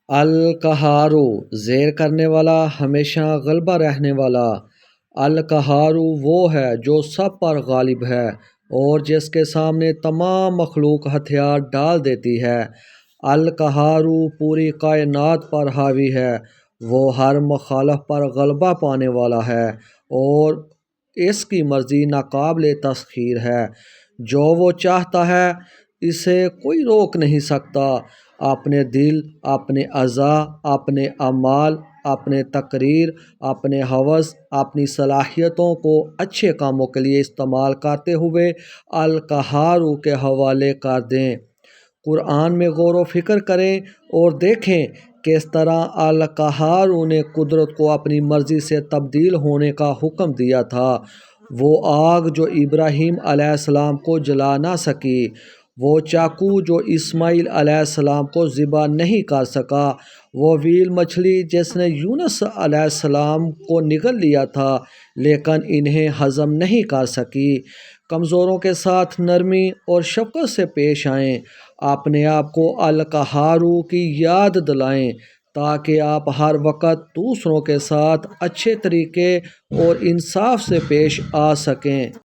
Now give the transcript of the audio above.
القہارو زیر کرنے والا، ہمیشہ غلبہ رہنے والا۔ القہارو وہ ہے جو سب پر غالب ہے اور جس کے سامنے تمام مخلوق ہتھیار ڈال دیتی ہے۔ القہارو پوری کائنات پر حاوی ہے، وہ ہر مخالف پر غلبہ پانے والا ہے اور اس کی مرضی ناقابل تسخیر ہے۔ جو وہ چاہتا ہے اسے کوئی روک نہیں سکتا۔ اپنے دل، اپنے اعضاء، اپنے اعمال، اپنے تقریر، اپنے ہوس، اپنی صلاحیتوں کو اچھے کاموں کے لیے استعمال کرتے ہوئے القہارو کے حوالے کر دیں۔ قرآن میں غور و فکر کریں اور دیکھیں کس طرح القہارو نے قدرت کو اپنی مرضی سے تبدیل ہونے کا حکم دیا تھا۔ وہ آگ جو ابراہیم علیہ السلام کو جلا نہ سکی، وہ چاقو جو اسماعیل علیہ السلام کو ذبح نہیں کر سکا، وہ ویل مچھلی جس نے یونس علیہ السلام کو نگل لیا تھا لیکن انہیں ہضم نہیں کر سکی۔ کمزوروں کے ساتھ نرمی اور شفقت سے پیش آئیں، اپنے آپ کو القہارو کی یاد دلائیں تاکہ آپ ہر وقت دوسروں کے ساتھ اچھے طریقے اور انصاف سے پیش آ سکیں۔